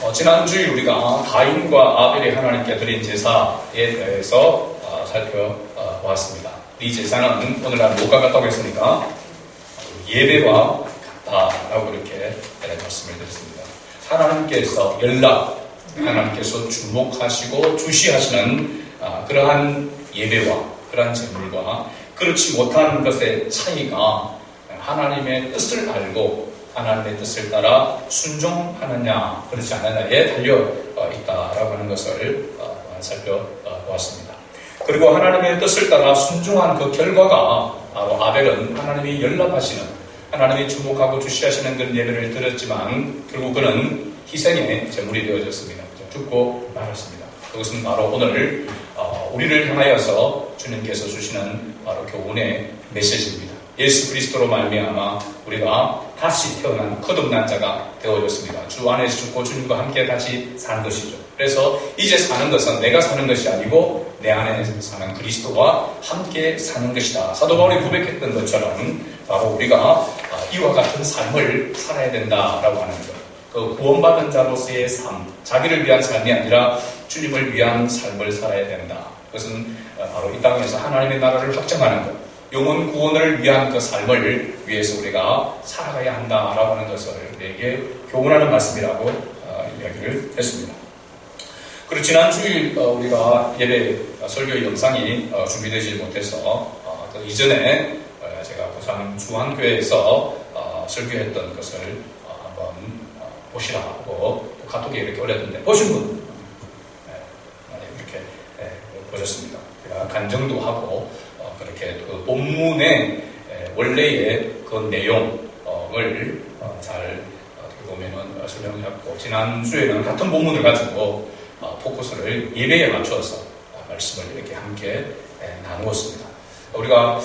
지난주에 우리가 가인과 아벨이 하나님께 드린 제사에 대해서 살펴보았습니다. 이 제사는 오늘날 뭐가 같다고 했습니까? 예배와 같다라고 이렇게 말씀을 드렸습니다. 하나님께서 하나님께서 주목하시고 주시하시는 그러한 예배와 그러한 제물과 그렇지 못한 것의 차이가 하나님의 뜻을 알고 하나님의 뜻을 따라 순종하느냐 그렇지 않느냐에 달려있다라고 하는 것을 살펴보았습니다. 그리고 하나님의 뜻을 따라 순종한 그 결과가 바로 아벨은 하나님이 연락하시는 하나님이 주목하고 주시하시는 그런 예배를 드렸지만 결국 그는 희생의 제물이 되어졌습니다. 죽고 말았습니다. 그것은 바로 오늘 우리를 향하여서 주님께서 주시는 바로 교훈의 메시지입니다. 예수 그리스도로 말미암아 우리가 다시 태어난 거듭난 자가 되어졌습니다. 주 안에서 죽고 주님과 함께 다시 사는 것이죠. 그래서 이제 사는 것은 내가 사는 것이 아니고 내 안에 사는 그리스도와 함께 사는 것이다. 사도 바울이 고백했던 것처럼 바로 우리가 이와 같은 삶을 살아야 된다라고 하는 것. 그 구원받은 자로서의 삶, 자기를 위한 삶이 아니라 주님을 위한 삶을 살아야 된다. 그것은 바로 이 땅에서 하나님의 나라를 확정하는 것, 영혼 구원을 위한 그 삶을 위해서 우리가 살아가야 한다라고 하는 것을 우리에게 교훈하는 말씀이라고 이야기를 했습니다. 그리고 지난주에 우리가 예배 설교 영상이 준비되지 못해서 그 이전에 제가 부산 중앙교회에서 설교했던 것을 한번 보시라고 카톡에 이렇게 올렸는데 보신 분 이렇게 보셨습니다. 제가 간증도 하고 그렇게 그 본문의 원래의 그 내용을 잘 어떻게 보면은 설명했고 지난주에는 같은 본문을 가지고 포커스를 예배에 맞춰서 말씀을 이렇게 함께 나누었습니다. 우리가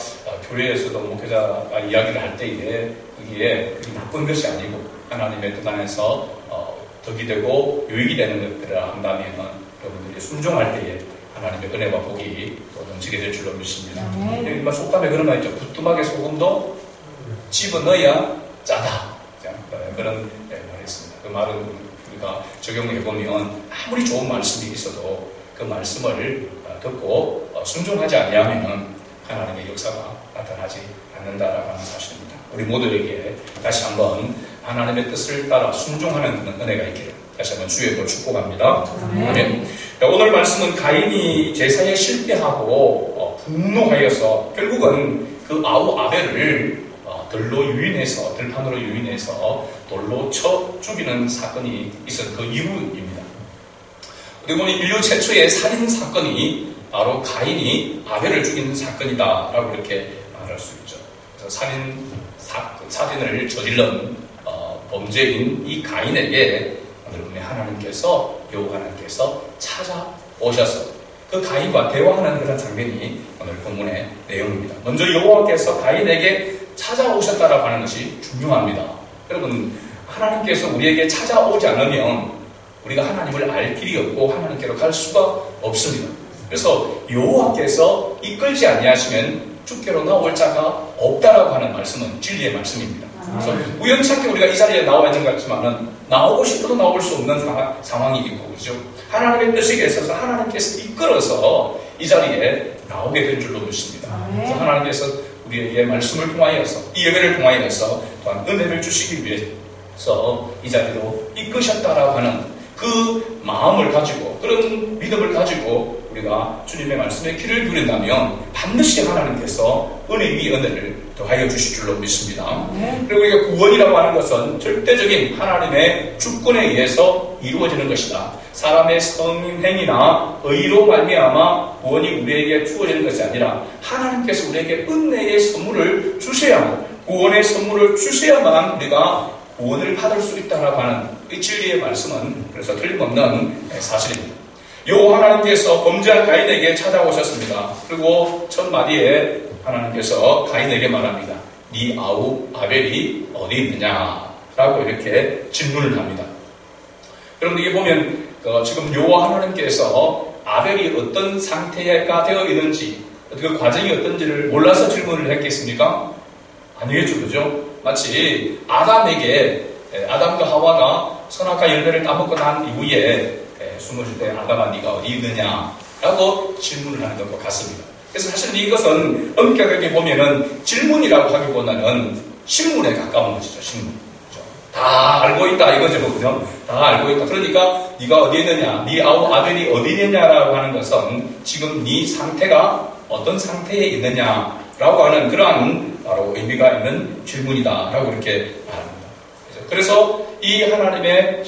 교회에서도 목회자가 이야기를 할 때에 이게 나쁜 것이 아니고 하나님의 뜻 안에서 덕이 되고 유익이 되는 것들을 한다면 여러분들이 순종할 때에 하나님의 은혜와 복이 또 넘치게 될 줄로 믿습니다. 속담에 그런 말 있죠. 부뚜막에 소금도 집어넣어야 짜다. 그런 말이 있습니다. 그 말은 우리가 적용해보면 아무리 좋은 말씀이 있어도 그 말씀을 듣고 순종하지 아니하면 하나님의 역사가 나타나지 않는다라는 사실입니다. 우리 모두에게 다시 한번 하나님의 뜻을 따라 순종하는 그런 은혜가 있기를 다시 한번 주의 축복합니다. 아멘. 오늘 말씀은 가인이 제사에 실패하고 분노하여서 결국은 그 아우 아벨을 들판으로 유인해서 돌로 쳐 죽이는 사건이 있었던 그 이후입니다. 그리고 보니 인류 최초의 살인 사건이 바로 가인이 아벨을 죽인 사건이다라고 이렇게 말할 수 있죠. 그래서 살인을 저질른 범죄인 이 가인에게 오늘 하나님께서 여호와께서 찾아오셔서 그 가인과 대화하는 그런 장면이 오늘 본문의 내용입니다. 먼저 여호와께서 가인에게 찾아오셨다라고 하는 것이 중요합니다. 여러분 하나님께서 우리에게 찾아오지 않으면 우리가 하나님을 알 길이 없고 하나님께로 갈 수가 없습니다. 그래서 여호와께서 이끌지 아니하시면 주께로 나올 자가 없다라고 하는 말씀은 진리의 말씀입니다. 그래서 우연찮게 우리가 이 자리에 나와 있는 것 같지만은 나오고 싶어도 나올 수 없는 상황이 있고 그죠? 하나님의 뜻에 있어서 하나님께서 이끌어서 이 자리에 나오게 된 줄로 믿습니다. 그래서 하나님께서 우리에게 말씀을 통하여서 이 예배를 통하여서 또한 은혜를 주시기 위해서 이 자리로 이끄셨다라고 하는 그 마음을 가지고 그런 믿음을 가지고 우리가 주님의 말씀에 귀를 기울인다면 반드시 하나님께서 은혜 위 은혜를 더하여 주실 줄로 믿습니다. 그리고 이게 구원이라고 하는 것은 절대적인 하나님의 주권에 의해서 이루어지는 것이다. 사람의 성행이나 의로 말미암아 구원이 우리에게 주어지는 것이 아니라 하나님께서 우리에게 은혜의 선물을 주셔야만 구원의 선물을 주셔야만 우리가 구원을 받을 수 있다라고 하는 이 진리의 말씀은 그래서 틀림없는 사실입니다. 여호와 하나님께서 범죄한 가인에게 찾아오셨습니다. 그리고 첫 마디에 하나님께서 가인에게 말합니다. 네 아우 아벨이 어디 있느냐? 라고 이렇게 질문을 합니다. 여러분 이게 보면 지금 여호와 하나님께서 아벨이 어떤 상태가 되어 있는지 그 과정이 어떤지를 몰라서 질문을 했겠습니까? 아니겠죠, 그죠? 마치 아담과 하와가 선악과 열매를 따먹고 난 이후에 숨을 때 아담아 네가 어디 있느냐라고 질문을 하는 것과 같습니다. 그래서 사실 이것은 엄격하게 보면은 질문이라고 하기보다는 신문에 가까운 것이죠. 신문. 그렇죠? 다 알고 있다 이거죠. 그죠? 다 알고 있다. 그러니까 네가 어디 있느냐, 네 아벨이 어디 있느냐라고 하는 것은 지금 네 상태가 어떤 상태에 있느냐라고 하는 그러한 바로 의미가 있는 질문이다라고 이렇게 말합니다. 그래서 이 하나님의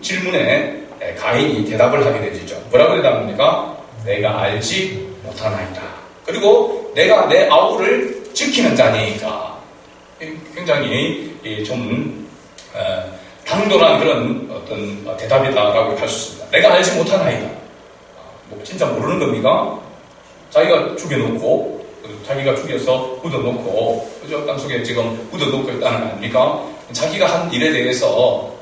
질문에 가인이 대답을 하게 되죠. 뭐라고 대답합니까? 내가 알지 못하나이다. 그리고 내가 내 아우를 지키는 자니까. 굉장히 좀 당돌한 그런 어떤 대답이다라고 할 수 있습니다. 내가 알지 못하나이다. 뭐 진짜 모르는 겁니까? 자기가 죽여놓고 자기가 죽여서 묻어놓고 그죠? 땅속에 지금 묻어놓고 있다는 거 아닙니까? 자기가 한 일에 대해서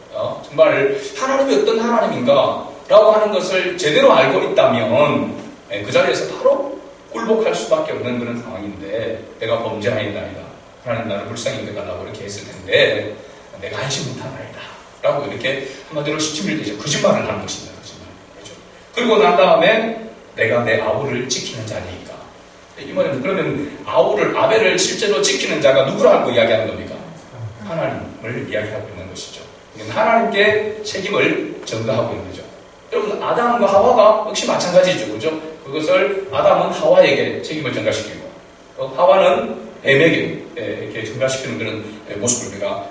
정말 하나님이 어떤 하나님인가 라고 하는 것을 제대로 알고 있다면 그 자리에서 바로 굴복할 수밖에 없는 그런 상황인데 내가 범죄하였나이다. 하나님 나를 불쌍히 여겨달라고 이렇게 했을 텐데 내가 알지 못하나이다 라고 이렇게 한마디로 시침을 대죠. 거짓말을 하는 것입니다. 거짓말. 그렇죠? 그리고 난 다음에 내가 내 아우를 지키는 자니까. 이 말은 그러면 아벨을 실제로 지키는 자가 누구라고 이야기하는 겁니까? 하나님을 이야기하고 있는 것이죠. 하나님께 책임을 전가하고 있는 거죠. 여러분 아담과 하와가 역시 마찬가지죠. 그죠? 그것을 아담은 하와에게 책임을 전가시키고 하와는 뱀에게 이렇게 전가시키는 그런 모습을 우리가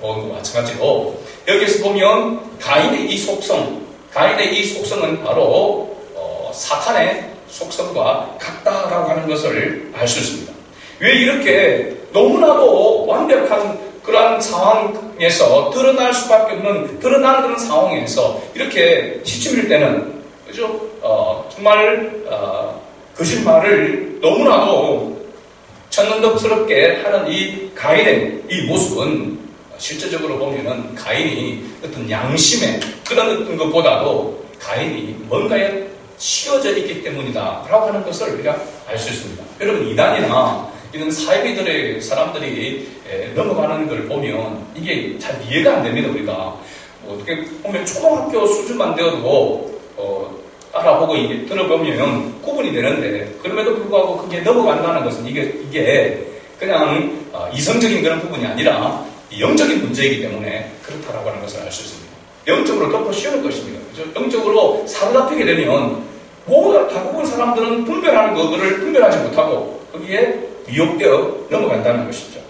본 것과 마찬가지로 여기서 보면 가인의 이 속성은 바로 사탄의 속성과 같다라고 하는 것을 알 수 있습니다. 왜 이렇게 너무나도 완벽한 그러한 상황에서 드러날 수밖에 없는 드러나는 그런 상황에서 이렇게 시침일 때는 그죠? 정말 거짓말을 너무나도 천연덕스럽게 하는 이 가인의 이 모습은 실제적으로 보면은 가인이 어떤 양심의 그런 어떤 것보다도 가인이 뭔가에 씌워져 있기 때문이다 라고 하는 것을 우리가 알 수 있습니다. 여러분 이단이나 이런 사이비들의 사람들이 넘어가는 걸 보면 이게 잘 이해가 안 됩니다. 우리가 어떻게 보면 초등학교 수준만 되어도 알아보고 들어보면 구분이 되는데 그럼에도 불구하고 그게 넘어간다는 것은 이게 그냥 이성적인 그런 부분이 아니라 영적인 문제이기 때문에 그렇다라고 하는 것을 알 수 있습니다. 영적으로 덮어 씌우는 것입니다. 그렇죠? 영적으로 사로잡히게 되면 대부분 사람들은 분별하는 것을 분별하지 못하고 거기에 미혹되어 넘어간다는 것이죠.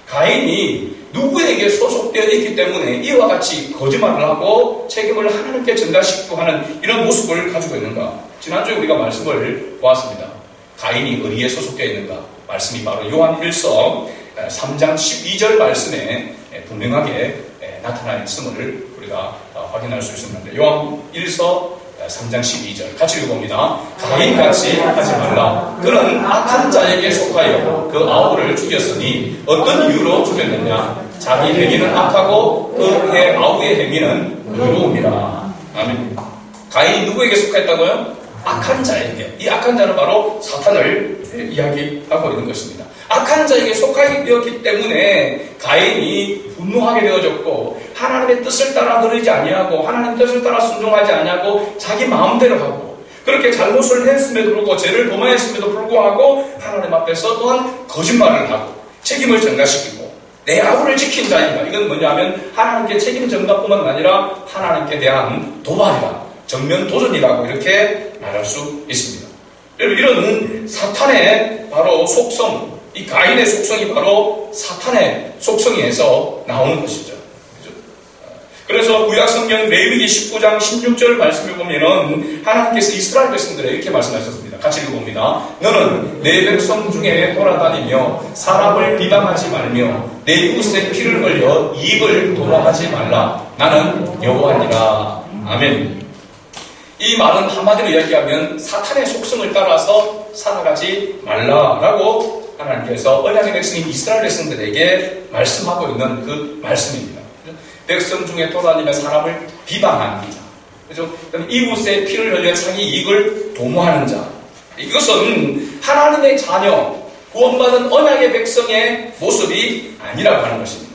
가인이 누구에게 소속되어 있기 때문에 이와 같이 거짓말을 하고 책임을 하나님께 전가시키고 하는 이런 모습을 가지고 있는가? 지난주에 우리가 말씀을 보았습니다. 가인이 어디에 소속되어 있는가? 말씀이 바로 요한 1서 3장 12절 말씀에 분명하게 나타나 있음을 우리가 확인할 수 있었는데 요한 1서 3장 12절 같이 읽어봅니다. 가인같이 하지 말라. 그는 악한 자에게 속하여 그 아우를 죽였으니 어떤 이유로 죽였느냐? 자기 행위는 악하고 그의 아우의 행위는 의로움이라. 아멘. 가인이 누구에게 속했다고요? 악한 자에게. 이 악한 자는 바로 사탄을 이야기하고 있는 것입니다. 악한 자에게 속하게 되었기 때문에 가인이 분노하게 되어졌고 하나님의 뜻을 따라 들으지 아니하고 하나님의 뜻을 따라 순종하지 아니하고 자기 마음대로 하고 그렇게 잘못을 했음에도 불구하고 죄를 범하였음에도 불구하고 하나님 앞에서 또한 거짓말을 하고 책임을 전가시키고 내 아우를 지킨 자입니다. 이건 뭐냐면 하나님께 책임 전가뿐만 아니라 하나님께 대한 도발이다. 정면 도전이라고 이렇게 말할 수 있습니다. 이런 사탄의 바로 속성, 이 가인의 속성이 바로 사탄의 속성에서 나오는 것이죠. 그래서 구약성경 레위기 19장 16절 말씀을 보면은 하나님께서 이스라엘 백성들에 이렇게 말씀하셨습니다. 같이 읽어봅니다. 너는 내 백성 중에 돌아다니며 사람을 비방하지 말며 내 이웃의 피를 흘려 이익을 도모하지 말라. 나는 여호와니라. 아멘. 이 말은 한마디로 이야기하면 사탄의 속성을 따라서 살아가지 말라라고 하나님께서 언약의 백성인 이스라엘 백성들에게 말씀하고 있는 그 말씀입니다. 백성 중에 돌아다니며 사람을 비방하는 자, 그죠? 이웃의 피를 흘려 자기 이익을 도모하는 자. 이것은 하나님의 자녀, 구원받은 언약의 백성의 모습이 아니라고 하는 것입니다.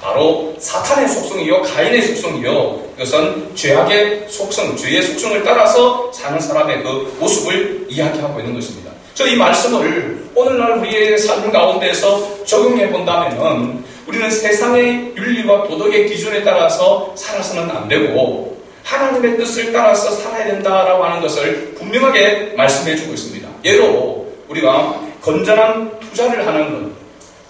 바로 사탄의 속성이요, 가인의 속성이요. 이것은 죄악의 속성, 죄의 속성을 따라서 사는 사람의 그 모습을 이야기하고 있는 것입니다. 저 이 말씀을 오늘날 우리의 삶 가운데서 적용해 본다면은 우리는 세상의 윤리와 도덕의 기준에 따라서 살아서는 안 되고 하나님의 뜻을 따라서 살아야 된다라고 하는 것을 분명하게 말씀해 주고 있습니다. 예로 우리가 건전한 투자를 하는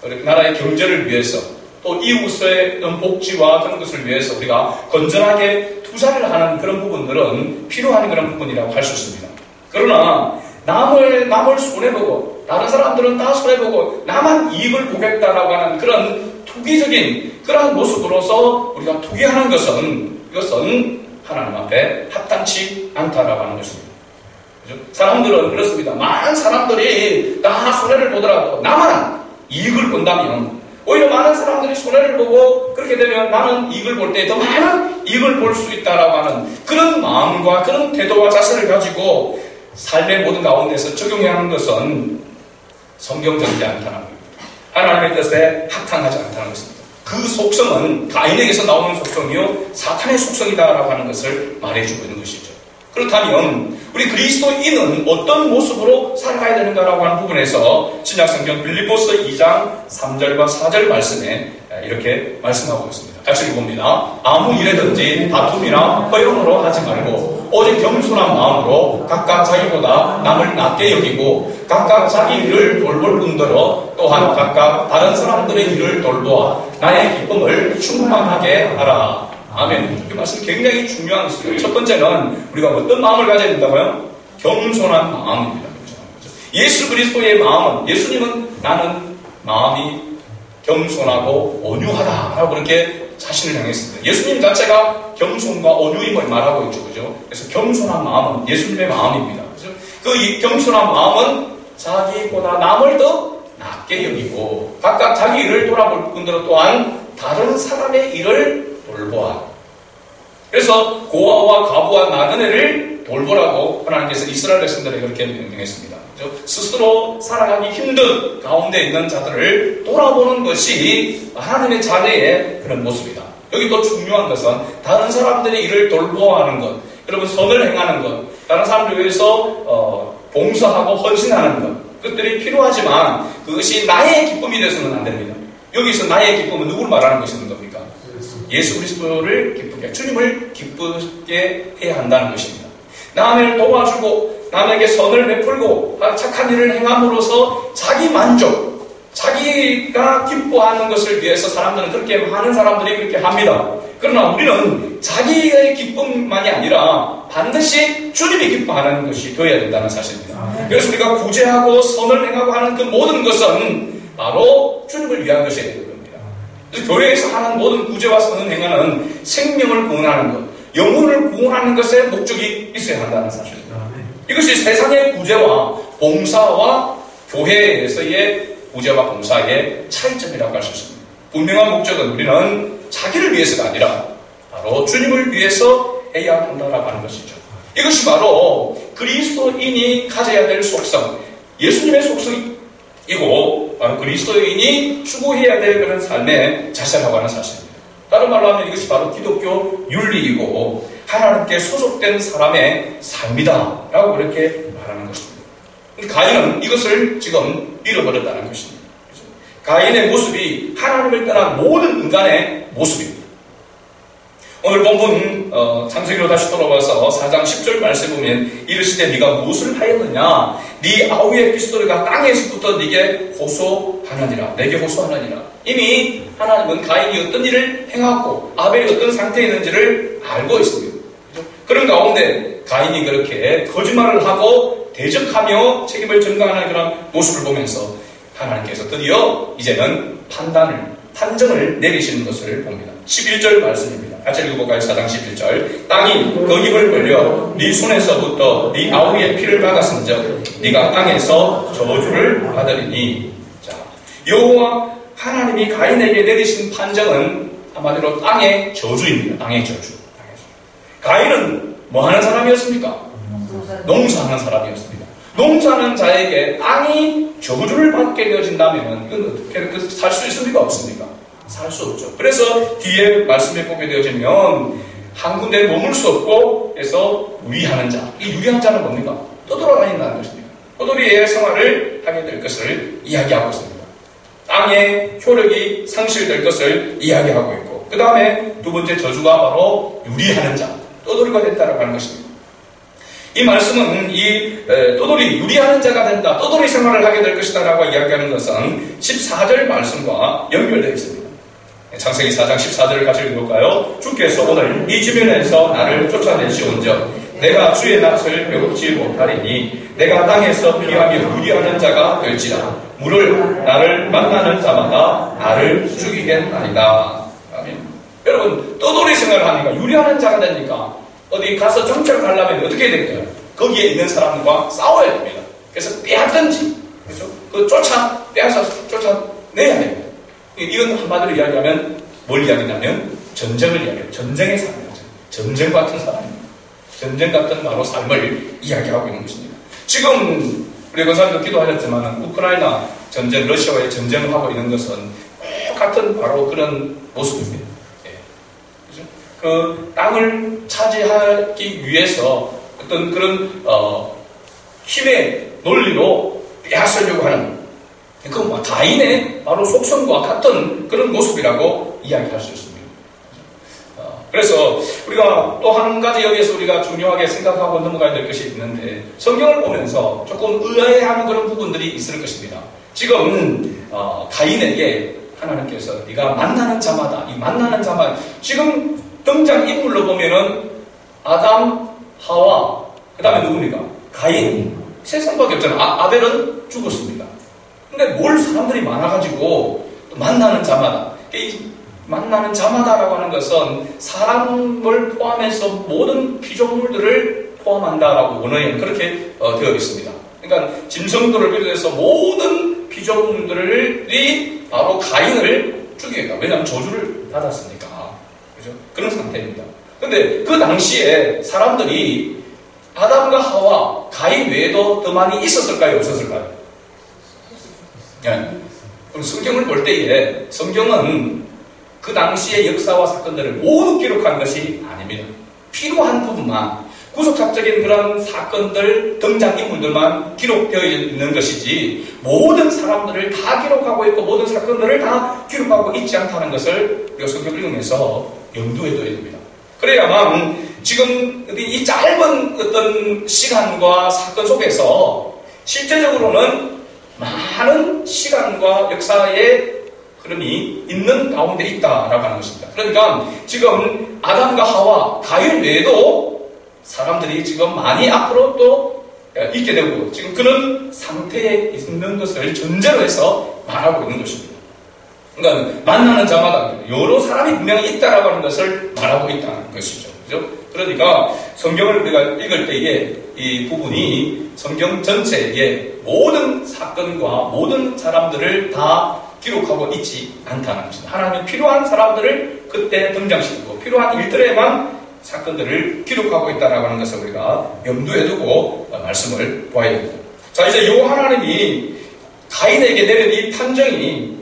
것, 나라의 경제를 위해서 또 이웃의 복지와 그런 것을 위해서 우리가 건전하게 투자를 하는 그런 부분들은 필요한 그런 부분이라고 할 수 있습니다. 그러나 남을 손해보고 다른 사람들은 다 손해보고 나만 이익을 보겠다라고 하는 그런 투기적인 그러한 모습으로서 우리가 투기하는 이것은 하나님 앞에 합당치 않다라고 하는 것입니다. 그렇죠? 사람들은 그렇습니다. 많은 사람들이 다 손해를 보더라도 나만 이익을 본다면 오히려 많은 사람들이 손해를 보고 그렇게 되면 나는 이익을 볼 때 더 많은 이익을 볼 수 있다라고 하는 그런 마음과 그런 태도와 자세를 가지고 삶의 모든 가운데서 적용해야 하는 것은 성경적이지 않다는 겁니다. 하나님의 뜻에 합당하지 않다는 것입니다. 그 속성은 가인에게서 나오는 속성이요 사탄의 속성이다라고 하는 것을 말해주고 있는 것이죠. 그렇다면 우리 그리스도인은 어떤 모습으로 살아가야 되는가라고 하는 부분에서 신약성경 빌립보서 2장 3절과 4절 말씀에 이렇게 말씀하고 있습니다. 같이 읽어봅니다. 아무 일에든지 다툼이나 허용으로 하지 말고 오직 겸손한 마음으로 각각 자기보다 남을 낮게 여기고 각각 자기 일을 돌볼 뿐더러 또한 각각 다른 사람들의 일을 돌보아 나의 기쁨을 충만하게 하라. 아멘. 이 말씀 굉장히 중요한 것이죠. 첫 번째는 우리가 어떤 마음을 가져야 된다고요? 겸손한 마음입니다. 예수 그리스도의 마음은, 예수님은 나는 마음이 겸손하고 온유하다라고 그렇게 자신을 향했습니다. 예수님 자체가 겸손과 온유임을 말하고 있죠. 그죠? 그래서 겸손한 마음은 예수님의 마음입니다. 그죠? 그 겸손한 마음은 자기보다 남을 더 낮게 여기고 각각 자기 일을 돌아볼 뿐더러 또한 다른 사람의 일을 돌보아. 그래서 고아와 과부와 나그네를 돌보라고 하나님께서 이스라엘 백성들에게 그렇게 명령했습니다. 스스로 살아가기 힘든 가운데 있는 자들을 돌아보는 것이 하나님의 자녀의 그런 모습이다. 여기 또 중요한 것은 다른 사람들의 일을 돌보아하는 것, 여러분 선을 행하는 것, 다른 사람들 위해서 봉사하고 헌신하는 것, 그것들이 필요하지만 그것이 나의 기쁨이 되어서는 안 됩니다. 여기서 나의 기쁨은 누구를 말하는 것인 겁니까? 예수 그리스도를 기쁘게, 주님을 기쁘게 해야 한다는 것입니다. 남을 도와주고 남에게 선을 베풀고 착한 일을 행함으로써 자기 만족, 자기가 기뻐하는 것을 위해서 사람들은 그렇게 많은 사람들이 그렇게 합니다. 그러나 우리는 자기의 기쁨만이 아니라 반드시 주님이 기뻐하는 것이 되어야 된다는 사실입니다. 그래서 우리가 구제하고 선을 행하고 하는 그 모든 것은 바로 주님을 위한 것이어야 되는 겁니다. 그래서 교회에서 하는 모든 구제와 선을 행하는 생명을 구원하는 것, 영혼을 구원하는 것에 목적이 있어야 한다는 사실입니다. 이것이 세상의 구제와 봉사와 교회에서의 구제와 봉사의 차이점이라고 할 수 있습니다. 분명한 목적은 우리는 자기를 위해서가 아니라 바로 주님을 위해서 해야 한다라고 하는 것이죠. 이것이 바로 그리스도인이 가져야 될 속성, 예수님의 속성이고 바로 그리스도인이 추구해야 될 그런 삶의 자세라고 하는 사실입니다. 다른 말로 하면 이것이 바로 기독교 윤리이고 하나님께 소속된 사람의 삶이다 라고 그렇게 말하는 것입니다. 가인은 이것을 지금 잃어버렸다는 것입니다. 가인의 모습이 하나님을 떠난 모든 인간의 모습입니다. 오늘 본문 창세기로 다시 돌아와서 4장 10절 말씀에 보면 이르시되 네가 무엇을 하였느냐 네 아우의 피스토르가 땅에서부터 네게 호소하느니라, 내게 호소하느니라. 이미 하나님은 가인이 어떤 일을 행하고 아벨이 어떤 상태에 있는지를 알고 있습니다. 그런 가운데 가인이 그렇게 거짓말을 하고 대적하며 책임을 전가하는 그런 모습을 보면서 하나님께서 드디어 이제는 판정을 내리시는 것을 봅니다. 11절 말씀입니다. 같이 읽어볼까요? 4장 11절. 땅이 그 입을 벌려 네 손에서부터 네 아우의 피를 받았은즉 네가 땅에서 저주를 받으리니. 자, 여호와 하나님이 가인에게 내리신 판정은 한마디로 땅의 저주입니다. 땅의 저주. 가인은 뭐 하는 사람이었습니까? 농사하는 사람이었습니다. 농사하는 자에게 땅이 저주를 받게 되어진다면 이건 어떻게 살 수 있습니까? 없습니까? 살 수 없죠. 그래서 뒤에 말씀에 보게 되어지면 한 군데에 머물 수 없고 해서 유리하는 자. 이 유리한 자는 뭡니까? 떠돌아다닌다는 것입니다. 떠돌이의 생활을 하게 될 것을 이야기하고 있습니다. 땅의 효력이 상실될 것을 이야기하고 있고, 그 다음에 두 번째 저주가 바로 유리하는 자, 떠돌이가 된다라고 하는 것입니다. 이 말씀은 이 떠돌이, 유리하는 자가 된다, 떠돌이 생활을 하게 될 것이다 라고 이야기하는 것은 14절 말씀과 연결되어 있습니다. 창세기 4장 14절을 같이 읽어볼까요? 주께서 오늘 이 주변에서 나를 쫓아내시온즉 내가 주의 낯을 배웁지 못하리니 내가 땅에서 피하며 유리하는 자가 될지라. 물을 나를 만나는 자마다 나를 죽이겠나이다. 아멘. 여러분, 떠돌이 생활을 하니까 유리하는 자가 되니까 어디 가서 정착하려면 어떻게 될까요? 거기에 있는 사람과 싸워야 됩니다. 그래서 빼앗든지, 그렇죠? 빼앗아서 쫓아내야 됩니다. 이건 한마디로 이야기하면 뭘 이야기냐면 전쟁을 이야기해요. 전쟁의 삶이에요. 전쟁 같은 사람입니다. 전쟁 같은 바로 삶을 이야기하고 있는 것입니다. 지금 우리 권사님도 기도하셨지만 우크라이나 전쟁, 러시아와의 전쟁을 하고 있는 것은 같은 바로 그런 모습입니다. 그렇죠? 그 땅을 차지하기 위해서 어떤 그런 힘의 논리로 빼앗으려고 하는 그 가인의 바로 속성과 같은 그런 모습이라고 이야기할 수 있습니다. 그래서 우리가 또 한 가지 여기에서 우리가 중요하게 생각하고 넘어가야 될 것이 있는데, 성경을 보면서 조금 의아해하는 그런 부분들이 있을 것입니다. 지금 가인에게 하나님께서 네가 만나는 자마다, 이 만나는 자마다, 지금 등장 인물로 보면은 아담, 하와, 그 다음에 누굽니까? 가인. 세 사람밖에 없잖아요. 아벨은 죽었습니다. 근데 뭘 사람들이 많아가지고 또 만나는 자마다, 이 만나는 자마다라고 하는 것은 사람을 포함해서 모든 피조물들을 포함한다라고 원어에는 그렇게 되어 있습니다. 그러니까 짐승들을 비롯해서 모든 피조물들이 바로 가인을 죽이겠다. 왜냐하면 저주를 받았으니까. 그죠? 그런 상태입니다. 근데 그 당시에 사람들이 아담과 하와, 가인 외에도 더 많이 있었을까요? 없었을까요? 네. 그럼 성경을 볼 때에 성경은 그 당시의 역사와 사건들을 모두 기록한 것이 아닙니다. 필요한 부분만, 구속학적인 그런 사건들, 등장인물들만 기록되어 있는 것이지 모든 사람들을 다 기록하고 있고 모든 사건들을 다 기록하고 있지 않다는 것을 우리가 성경을 읽으면서 염두에 둬야 됩니다. 그래야만 지금 이 짧은 어떤 시간과 사건 속에서 실제적으로는 많은 시간과 역사의 흐름이 있는 가운데 있다라고 하는 것입니다. 그러니까 지금 아담과 하와, 가인 외에도 사람들이 지금 많이 앞으로 또 있게 되고 지금 그런 상태에 있는 것을 전제로 해서 말하고 있는 것입니다. 그러니까 만나는 자마다 여러 사람이 분명히 있다라고 하는 것을 말하고 있다는 것이죠. 그죠? 그러니까 성경을 우리가 읽을 때에 이 부분이 성경 전체의 모든 사건과 모든 사람들을 다 기록하고 있지 않다는 것입니다. 하나님은 필요한 사람들을 그때 등장시키고 필요한 일들에만 사건들을 기록하고 있다라고 하는 것을 우리가 염두에 두고 말씀을 보아야 됩니다. 자, 이제 요 하나님이 가인에게 내린 이 판정이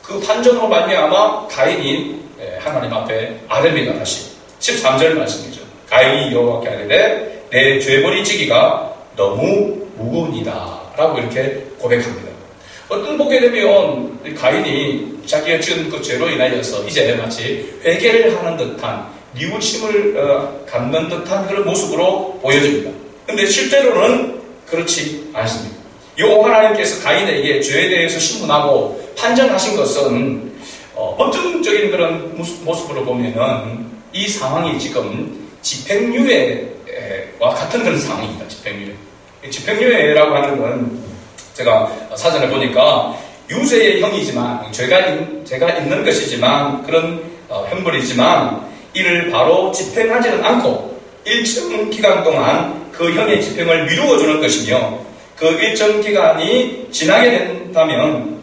그 판정으로 말미암아 가인이 하나님 앞에 아뢰입니다. 다시 13절 말씀이죠. 가인이 여호와께 아뢰되 내 죄벌이 지기가 너무 무거우니다 라고 이렇게 고백합니다. 어떤 보게 되면 가인이 자기가 지은 그 죄로 인하여서 이제 마치 회개를 하는 듯한 뉘우침을 갖는 듯한 그런 모습으로 보여집니다. 그런데 실제로는 그렇지 않습니다. 요 하나님께서 가인에게 죄에 대해서 신문하고 판정하신 것은 법정적인 그런 모습으로 보면은 이 상황이 지금 집행유예와 같은 그런 상황입니다. 집행유예. 집행유예라고 하는 건 제가 사전에 보니까 유죄의 형이지만 죄가 있는 것이지만 그런 형벌이지만 이를 바로 집행하지는 않고 일정 기간 동안 그 형의 집행을 미루어주는 것이며 그 일정 기간이 지나게 된다면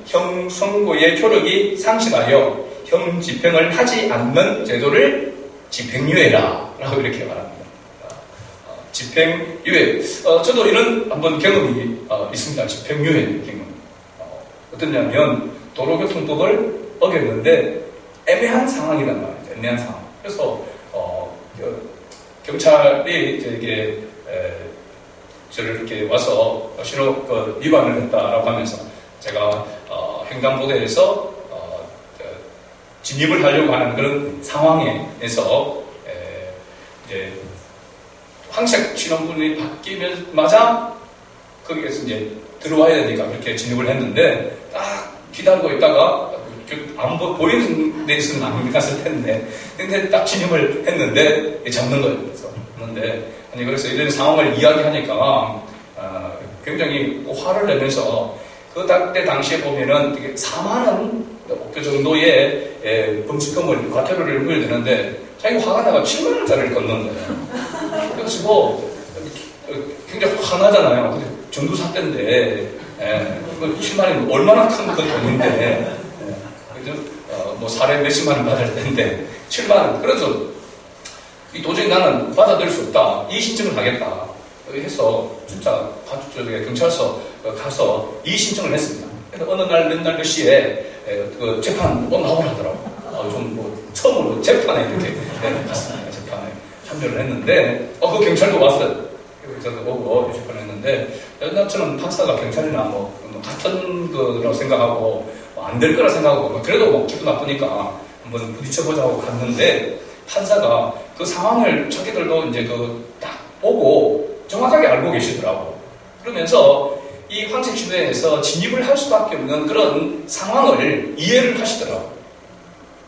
형 선고의 효력이 상실하여 형 집행을 하지 않는 제도를 집행유예라고 이렇게 말합니다. 집행유예. 저도 이런 한번 경험이 있습니다. 집행유예 경험. 어떠냐면 도로교통법을 어겼는데 애매한 상황이란 말이죠. 애매한 상황. 그래서 경찰이 이게 저를 이렇게 와서 신호 위반을 했다라고 하면서 제가 횡단보도에서 진입을 하려고 하는 그런 상황에서 이제 황색 신호등이 바뀌면마자 거기에서 이제 들어와야 되니까 그렇게 진입을 했는데 딱 기다리고 있다가 안 보이는 데서는 안 갔을 텐데 근데 딱 진입을 했는데 잡는 거예요. 그래서 이런 상황을 이야기하니까 굉장히 화를 내면서 그때 당시에 보면은 되게 4만 원 그 정도의 범칙금을 과태료를 물어야 되는데 자기 화가 나가 7만 원짜리를 걷는 거예요. 그래가지고 굉장히 화나잖아요. 전두사 때인데 7만 원이 얼마나 큰 그 돈인데 뭐 사례 몇십만 원 받을 텐데 7만 원. 그래서 도저히 나는 받아들일 수 없다. 이의신청을 하겠다. 해서 진짜 경찰서 가서 이의신청을 했습니다. 그래서 어느 날 몇 날 몇 시에 그 재판 나오라 하더라고요. 좀 뭐 처음으로 재판에 이렇게 갔습니다. 재판에 참여를 했는데 그 경찰도 왔어요. 그래서 오고 재판을 했는데 저는 판사가 경찰이나 뭐 같은 거라고 생각하고 안 될 거라 생각하고 그래도 뭐 기분 나쁘니까 한번 부딪혀보자고 갔는데 판사가 그 상황을 자기들도 이제 딱 보고 정확하게 알고 계시더라고. 그러면서 이 황색 신호등에서 진입을 할 수밖에 없는 그런 상황을 이해를 하시더라고.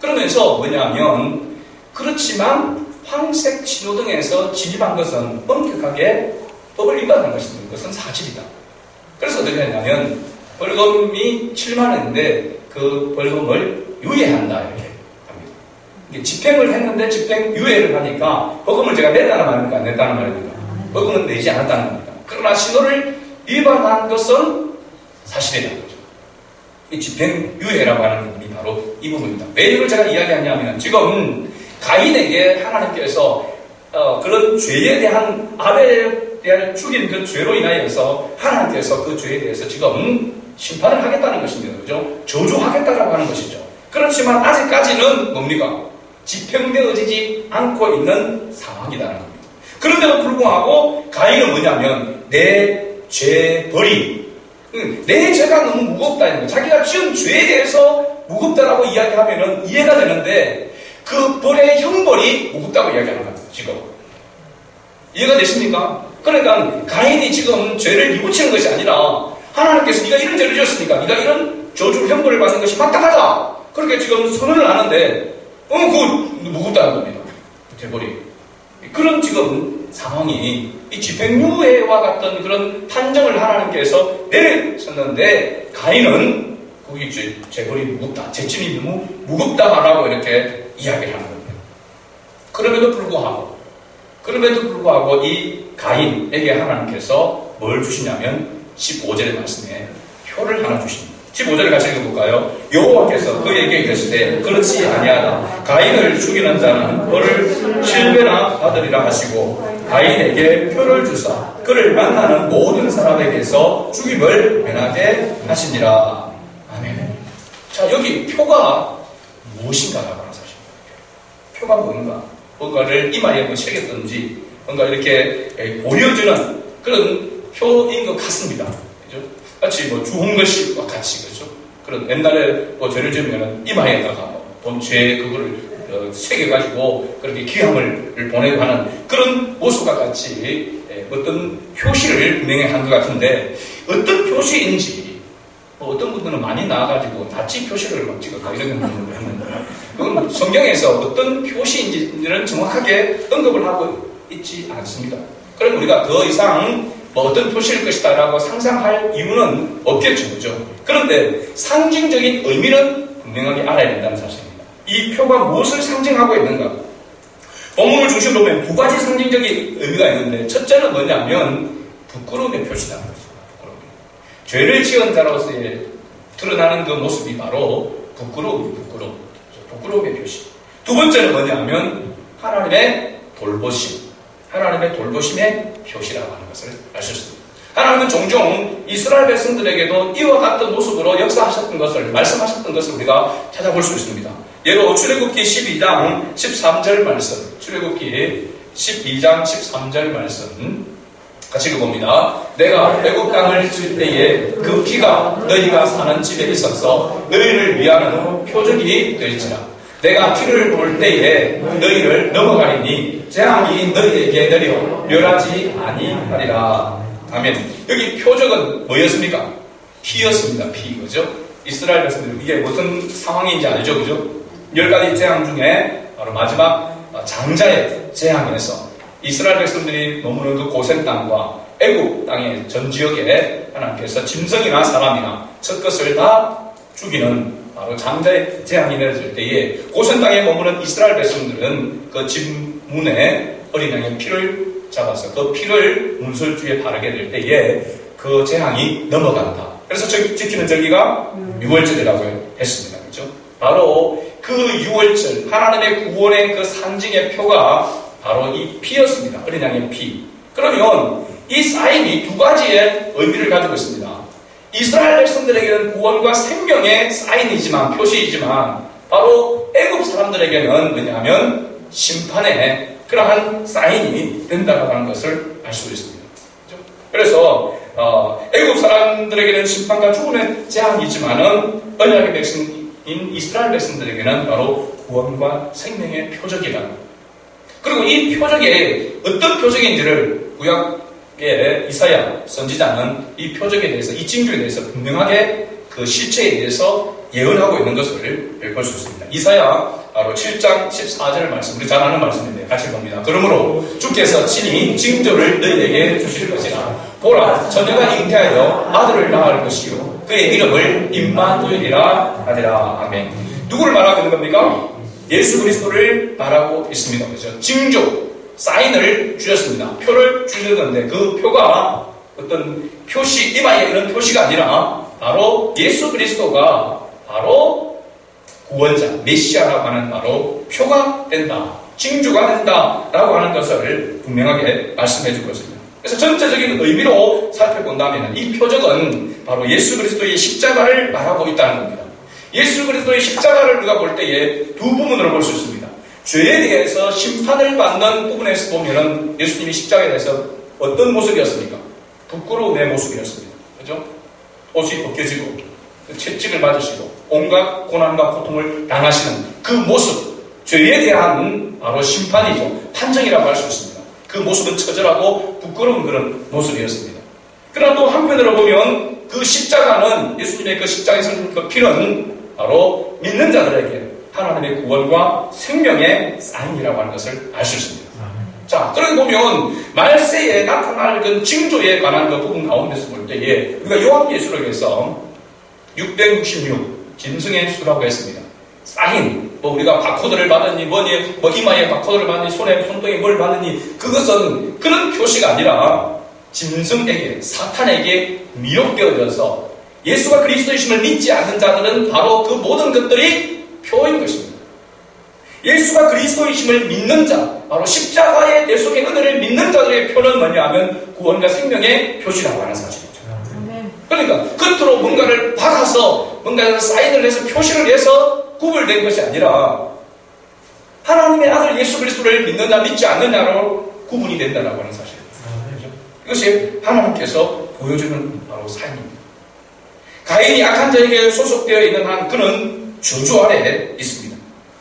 그러면서 뭐냐면 그렇지만 황색 신호등에서 진입한 것은 엄격하게 법을 위반한 것입니다. 그것은 사실이다. 그래서 어떻게 했냐면 벌금이 7만 원인데 그 벌금을 유예한다 이렇게 합니다. 집행을 했는데 집행 유예를 하니까 벌금을 제가 냈다는 말입니까? 안 냈다는 말입니까? 벌금은 내지 않았다는 겁니다. 그러나 신호를 위반한 것은 사실이라는 거죠. 이 집행유예라고 하는 부분이 바로 이 부분입니다. 왜 이걸 제가 이야기하냐면 지금 가인에게 하나님께서 그런 죄에 대한 아벨에 대한 죽인 그 죄로 인하여서 하나님께서 그 죄에 대해서 지금 심판을 하겠다는 것입니다. 그죠? 저주하겠다라고 하는 것이죠. 그렇지만 아직까지는 뭡니까? 집행되어지지 않고 있는 상황이라는 겁니다. 그런데도 불구하고 가인은 뭐냐면 내 죄벌이 내 죄가 너무 무겁다는 거예요. 자기가 지은 죄에 대해서 무겁다라고 이야기하면 이해가 되는데 그 벌의 형벌이 무겁다고 이야기하는 거예요. 지금 이해가 되십니까? 그러니까 가인이 지금 죄를 뉘우치는 것이 아니라 하나님께서 네가 이런 죄를 지었으니까 네가 이런 저주 형벌을 받는 것이 마땅하다 그렇게 지금 선언을 하는데 그거 무겁다는 겁니다. 죄벌이 그런 지금 상황이 이 집행유예와 같은 그런 판정을 하나님께서 내렸었는데 가인은 거기 죄벌이 무겁다, 죄짐이 너무 무겁다라고 이렇게 이야기를 하는 겁니다. 그럼에도 불구하고 이 가인에게 하나님께서 뭘 주시냐면 15절의 말씀에 표를 하나 주십니다. 15절에 같이 읽어볼까요? 여호와께서 그에게 이르시되 그렇지 아니하다. 가인을 죽이는 자는 벌을 7배나 받으리라 하시고 가인에게 표를 주사 그를 만나는 모든 사람에게서 죽임을 면하게 하시니라. 아멘. 자, 여기 표가 무엇인가라고 하는 사실입니다. 표가 뭔가? 뭔가를 이마에 뭐 새겼든지 뭔가 이렇게 보여주는 그런 표인 것 같습니다. 그죠? 마치 뭐 주홍글씨와 같이, 그죠? 그런 옛날에 뭐 죄를 지으면 이마에다가 본죄 그거를 새겨가지고 그렇게 기함을 보내고 하는 그런 모습과 같이 어떤 표시를 분명히 한 것 같은데 어떤 표시인지 어떤 분들은 많이 나와가지고 나치 표시를 막 찍었다 이런 분들도 했는데 그건 성경에서 어떤 표시인지는 정확하게 언급을 하고 있지 않습니다. 그럼 우리가 더 이상 뭐 어떤 표시일 것이다 라고 상상할 이유는 없겠죠. 그죠? 그런데 상징적인 의미는 분명하게 알아야 된다는 사실입니다. 이 표가 무엇을 상징하고 있는가? 본문을 중심으로 보면 두 가지 상징적인 의미가 있는데 첫째는 뭐냐면 부끄러움의 표시다. 죄를 지은 자로서의 드러나는 그 모습이 바로 부끄러움의 표시. 두 번째는 뭐냐면 하나님의 돌보심의 표시라고 하는 것을 아실 수 있습니다. 하나님은 종종 이스라엘 백성들에게도 이와 같은 모습으로 역사하셨던 것을, 말씀하셨던 것을 우리가 찾아볼 수 있습니다. 예로 출애굽기 12장 13절 말씀, 출애굽기 12장 13절 말씀 같이 읽어봅니다. 내가 애굽 땅을 칠 때에 그 피가 너희가 사는 집에 있어서 너희를 위하는 표적이 될지라. 내가 피를 볼 때에 너희를 넘어가리니 재앙이 너희에게 내려 멸하지 아니하리라. 아멘. 여기 표적은 뭐였습니까? 피였습니다. 피. 그죠? 이스라엘 백성들 이게 무슨 상황인지 알죠? 그죠? 10가지 재앙 중에 바로 마지막 장자의 재앙에서 이스라엘 백성들이 머무는 그 고센 땅과 애굽 땅의 전 지역에 하나님께서 짐승이나 사람이나 첫 것을 다 죽이는 바로 장자의 재앙이 내려질 때에 고센 땅에 머무는 이스라엘 백성들은 그 집 문에 어린 양의 피를 잡아서 그 피를 문설주에 바르게 될 때에 그 재앙이 넘어간다. 그래서 지키는 절기가 유월절이라고 했습니다. 그렇죠? 바로 그 유월절 하나님의 구원의 그 상징의 표가 바로 이 피였습니다. 어린 양의 피. 그러면 이 사인이 두 가지의 의미를 가지고 있습니다. 이스라엘 백성들에게는 구원과 생명의 사인이지만, 표시이지만 바로 애굽 사람들에게는 뭐냐면 심판의 그러한 사인이 된다고 하는 것을 알 수 있습니다. 그렇죠? 그래서 애굽 사람들에게는 심판과 죽음의 재앙이지만은 언약의 백성인 이스라엘 백성들에게는 바로 구원과 생명의 표적이라는 것. 그리고 이 표적이 어떤 표적인지를 구약의 이사야 선지자는 이 표적에 대해서, 이 징조에 대해서 분명하게 그 실체에 대해서 예언하고 있는 것을 볼 수 있습니다. 이사야 바로 7장 14절 말씀, 우리 잘 아는 말씀인데 같이 봅니다. 그러므로 주께서 친히 징조를 너희에게 주실 것이라. 보라, 처녀가 잉태하여 아들을 낳을 것이요 그의 이름을 임마누엘이라 하리라. 아멘. 누구를 말하고 있는 겁니까? 예수 그리스도를 말하고 있습니다. 그렇죠? 징조, 사인을 주셨습니다. 표를 주셨는데 그 표가 어떤 표시, 이마에 이런 표시가 아니라 바로 예수 그리스도가 바로 구원자, 메시아라고 하는 바로 표가 된다, 징조가 된다라고 하는 것을 분명하게 말씀해 주고 있습니다. 그래서 전체적인 의미로 살펴본다면 이 표적은 바로 예수 그리스도의 십자가를 말하고 있다는 겁니다. 예수 그리스도의 십자가를 우리가 볼 때에 두 부분으로 볼 수 있습니다. 죄에 대해서 심판을 받는 부분에서 보면은 예수님이 십자가에 대해서 어떤 모습이었습니까? 부끄러움의 모습이었습니다. 그죠? 옷이 벗겨지고 채찍을 맞으시고 온갖 고난과 고통을 당하시는 그 모습, 죄에 대한 바로 심판이죠. 판정이라고 할 수 있습니다. 그 모습은 처절하고 부끄러운 그런 모습이었습니다. 그러나 또 한편으로 보면 그 십자가는, 예수님의 그 십자가에서 그 피는 바로 믿는 자들에게 하나님의 구원과 생명의 사인이라고 하는 것을 알 수 있습니다. 자, 그렇게 보면 말세에 나타날 그 징조에 관한 그 부분 가운데서 볼 때에 우리가 요한계시록에서 666 짐승의 수라고 했습니다. 사인, 우리가 바코드를 받았니, 뭐니, 이마에 바코드를 받니, 손등에 뭘 받느니, 그것은 그런 표시가 아니라 짐승에게, 사탄에게 미혹되어져서 예수가 그리스도이심을 믿지 않는 자들은 바로 그 모든 것들이 표인 것입니다. 예수가 그리스도이심을 믿는 자, 바로 십자가의 내 속의 은혜를 믿는 자들의 표는 뭐냐면 구원과 생명의 표시라고 하는 사실이죠. 그러니까 겉으로 뭔가를 박아서 뭔가를 사인을 해서 표시를 해서 구별된 것이 아니라 하나님의 아들 예수 그리스도를 믿느냐 믿지 않느냐로 구분이 된다고 하는 사실입니다. 이것이 하나님께서 보여주는 바로 사인입니다. 가인이 악한 자에게 소속되어 있는 한 그는 저주 아래에 있습니다.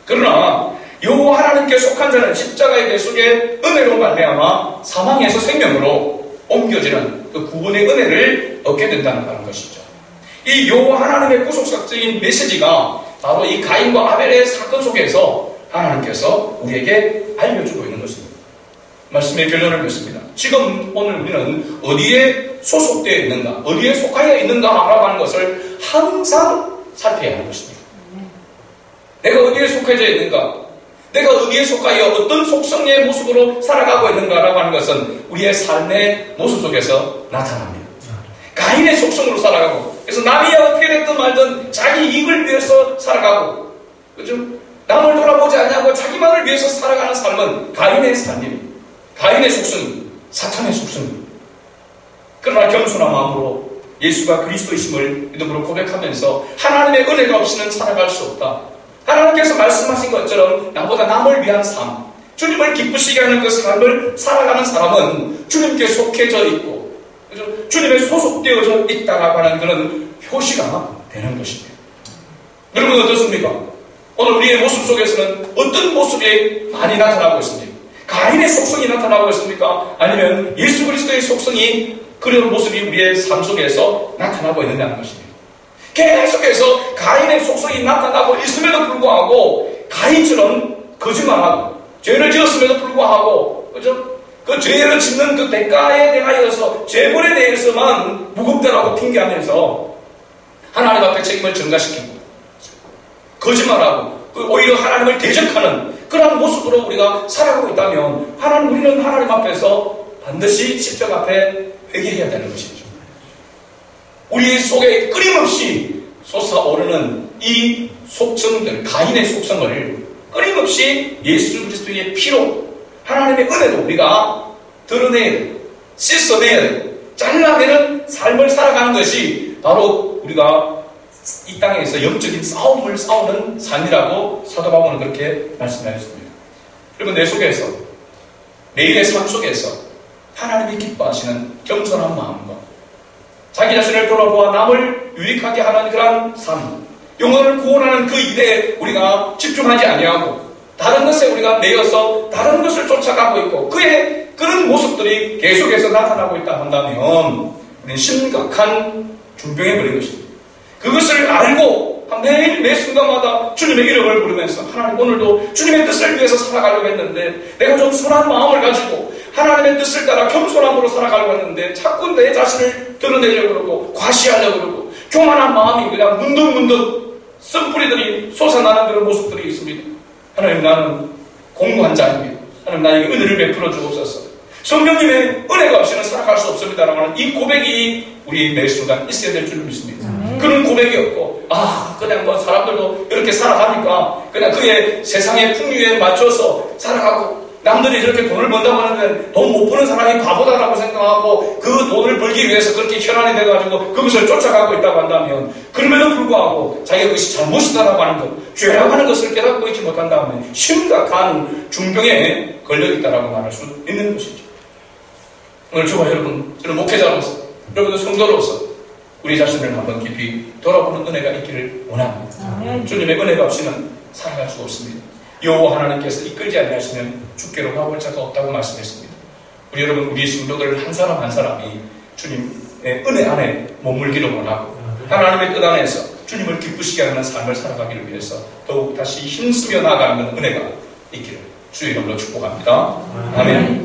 그러나 여호와 하나님께 속한 자는 십자가의 대속의 은혜로 말미암아 사망에서 생명으로 옮겨지는 그 구원의 은혜를 얻게 된다는 것이죠. 이 여호와 하나님의 구속사적인 메시지가 바로 이 가인과 아벨의 사건 속에서 하나님께서 우리에게 알려주고 있는 것입니다. 말씀의 결론을 맺습니다. 지금 오늘 우리는 어디에 소속되어 있는가, 어디에 속하여 있는가라고 하는 것을 항상 살펴야 하는 것입니다. 내가 어디에 속해져 있는가, 내가 어디에 속하여 어떤 속성의 모습으로 살아가고 있는가라고 하는 것은 우리의 삶의 모습 속에서 나타납니다. 가인의 속성으로 살아가고, 그래서 남이 어떻게 됐든 말든 자기 이익을 위해서 살아가고, 그죠? 남을 돌아보지 않냐고 자기만을 위해서 살아가는 삶은 가인의 삶입니다. 가인의 속성, 사탄의 속성입니다. 그러나 겸손한 마음으로 예수가 그리스도이심을 믿음으로 고백하면서 하나님의 은혜가 없이는 살아갈 수 없다. 하나님께서 말씀하신 것처럼 나보다 남을 위한 삶, 주님을 기쁘시게 하는 그 삶을 살아가는 사람은 주님께 속해져 있고 주님에 소속되어져 있다라고 하는 그런 표시가 되는 것입니다. 여러분 어떻습니까? 오늘 우리의 모습 속에서는 어떤 모습이 많이 나타나고 있습니까? 가인의 속성이 나타나고 있습니까? 아니면 예수 그리스도의 속성이 그런 모습이 우리의 삶 속에서 나타나고 있느냐는 것입니다. 계속해서 가인의 속성이 나타나고 있음에도 불구하고 가인처럼 거짓말하고 죄를 지었음에도 불구하고 그죠? 그 죄를 짓는 그 대가에 대하여서 죄벌에 대해서만 무겁다라고 핑계하면서 하나님 앞에 책임을 전가시키고 거짓말하고 오히려 하나님을 대적하는 그런 모습으로 우리가 살아가고 있다면 우리는 하나님 앞에서 반드시 십자가 앞에 회개해야 되는 것이죠. 우리 속에 끊임없이 솟아오르는 이 속성들, 가인의 속성을 끊임없이 예수 그리스도의 피로 하나님의 은혜로 우리가 드러내야 되고 씻어내야 되고 잘라내는 삶을 살아가는 것이 바로 우리가 이 땅에서 영적인 싸움을 싸우는 삶이라고 사도 바울은 그렇게 말씀하셨습니다. 그리고 내 속에서 내일의 삶 속에서 하나님이 기뻐하시는 겸손한 마음과 자기 자신을 돌아보아 남을 유익하게 하는 그런 삶, 영혼을 구원하는 그 일에 우리가 집중하지 아니하고 다른 것에 우리가 매여서 다른 것을 쫓아가고 있고 그의 그런 모습들이 계속해서 나타나고 있다 한다면 우리는 심각한 중병에 걸린 것입니다. 그것을 알고 매일 매 순간마다 주님의 이름을 부르면서 하나님 오늘도 주님의 뜻을 위해서 살아가려고 했는데 내가 좀 선한 마음을 가지고 하나님의 뜻을 따라 겸손함으로 살아가려고 했는데 자꾸 내 자신을 드러내려고 그러고 과시하려고 그러고 교만한 마음이 그냥 문득문득 쓴뿌리들이 솟아나는 그런 모습들이 있습니다. 하나님 나는 공고한 자입니다. 하나님 나에게 은혜를 베풀어 주옵소서. 성령님의 은혜가 없이는 살아갈 수 없습니다라고 하는 이 고백이 우리 매 순간 있어야 될 줄 믿습니다. 그런 고백이 없고 그냥 뭐 사람들도 이렇게 살아가니까 그냥 그의 세상의 풍류에 맞춰서 살아가고 남들이 저렇게 돈을 번다고 하는데 돈 못 버는 사람이 바보다라고 생각하고 그 돈을 벌기 위해서 그렇게 혈안이 돼가지고 그것을 쫓아가고 있다고 한다면 그럼에도 불구하고 자기가 그것이 잘못이다라고 하는 것, 죄라고 하는 것을 깨닫고 있지 못한다면 심각한 중병에 걸려있다라고 말할 수 있는 것이죠. 오늘 저와 여러분, 저는 목회자로서 여러분도 성도로서 우리 자신을 한번 깊이 돌아보는 은혜가 있기를 원합니다. 주님의 은혜가 없이는 살아갈 수가 없습니다. 여호와 하나님께서 이끌지 아니하시면 주께로 가볼 자가 없다고 말씀했습니다. 우리 여러분, 우리 성도들 한 사람 한 사람이 주님의 은혜 안에 머물기를 원하고 하나님의 뜻 안에서 주님을 기쁘시게 하는 삶을 살아가기를 위해서 더욱 다시 힘쓰며 나아가는 은혜가 있기를 주의 이름으로 축복합니다. 아멘.